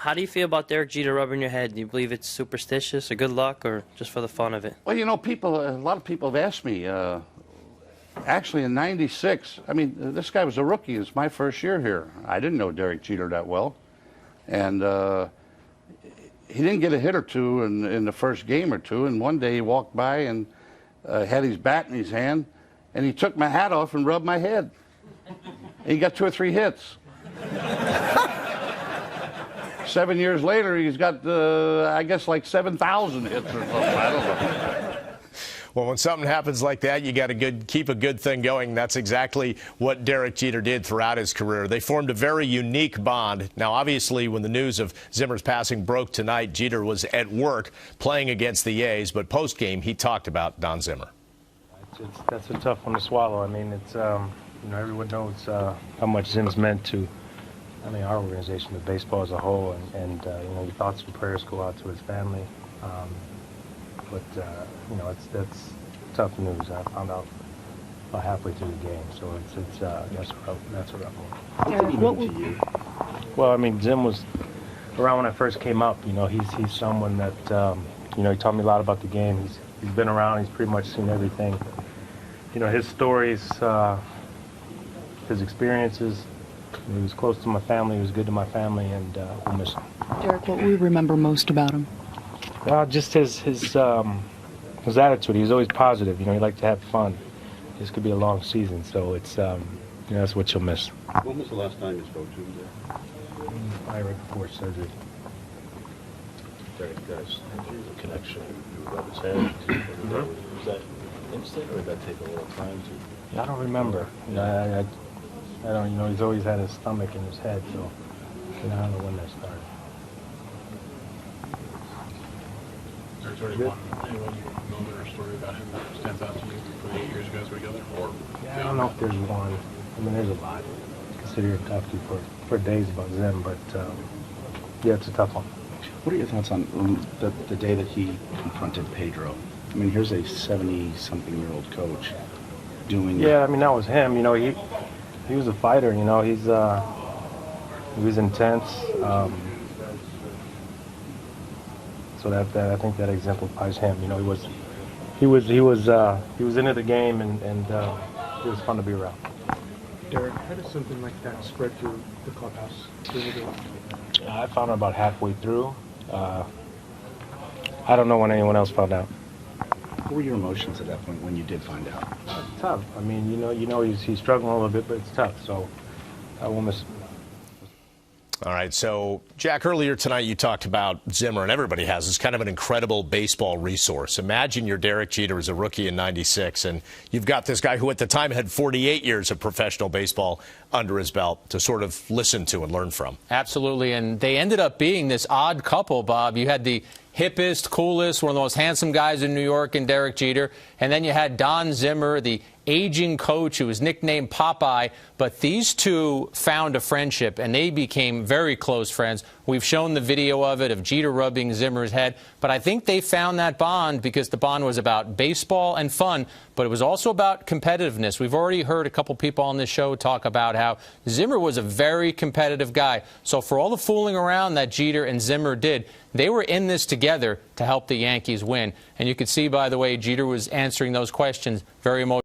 How do you feel about Derek Jeter rubbing your head? Do you believe it's superstitious or good luck or just for the fun of it? Well, you know, a lot of people have asked me, actually in '96, I mean, this guy was a rookie. It was my first year here. I didn't know Derek Jeter that well. And he didn't get a hit or two in the first game or two. And one day he walked by and had his bat in his hand, and he took my hat off and rubbed my head. And he got 2 or 3 hits. 7 years later, he's got, I guess, like 7,000 hits or something. I don't know. Well, when something happens like that, you got to keep a good thing going. That's exactly what Derek Jeter did throughout his career. They formed a very unique bond. Now, obviously, when the news of Zimmer's passing broke tonight, Jeter was at work playing against the A's. But post-game, he talked about Don Zimmer. That's a tough one to swallow. I mean, it's you know, everyone knows how much Zim's meant to, I mean, our organization, the baseball as a whole, and you know, your thoughts and prayers go out to his family. But you know, that's tough news. I found out about halfway through the game, so that's a rough one. Derek, what mean to you? Well, I mean, Zim was around when I first came up. You know, he's someone that you know, he taught me a lot about the game. He's been around. He's pretty much seen everything. You know, his stories, his experiences. He was close to my family. He was good to my family, and we'll miss him. Derek, what we remember most about him? Just his attitude. He was always positive. You know, he liked to have fun. This could be a long season, so it's you know, that's what you'll miss. When was the last time you spoke to him there? Right before surgery. Derek, guys, the connection you rub his head. Was that instant, or did that take a little time to? I don't remember. I don't. You know, he's always had his stomach in his head, so you know, I don't know when that started. There's already anyone moment or story about him that stands out to you for the 8 years you guys were together? Or I don't know if there's one. I mean, there's a lot. I could sit here and talk to you for days about Zim, but yeah, it's a tough one. What are your thoughts on the day that he confronted Pedro? I mean, here's a 70-something-year-old coach doing. Yeah, I mean, that was him. You know, he was a fighter. You know, he was intense. So that I think that exemplifies him. You know, he was into the game, and it was fun to be around. Derek, how does something like that spread through the clubhouse? I found out about halfway through. I don't know when anyone else found out. What were your emotions at that point when you did find out? It's tough. I mean, you know, he's struggling a little bit, but it's tough. So I will miss him. All right, so, Jack, earlier tonight you talked about Zimmer, and everybody has. It's kind of an incredible baseball resource. Imagine you're Derek Jeter as a rookie in '96, and you've got this guy who at the time had 48 years of professional baseball under his belt to sort of listen to and learn from. Absolutely, and they ended up being this odd couple, Bob. You had the hippest, coolest, one of the most handsome guys in New York in Derek Jeter, and then you had Don Zimmer, the aging coach who was nicknamed Popeye. But these two found a friendship, and they became very close friends. We've shown the video of it, of Jeter rubbing Zimmer's head. But I think they found that bond because the bond was about baseball and fun, but it was also about competitiveness. We've already heard a couple people on this show talk about how Zimmer was a very competitive guy. So for all the fooling around that Jeter and Zimmer did, they were in this together to help the Yankees win. And you could see, by the way, Jeter was answering those questions very emotionally.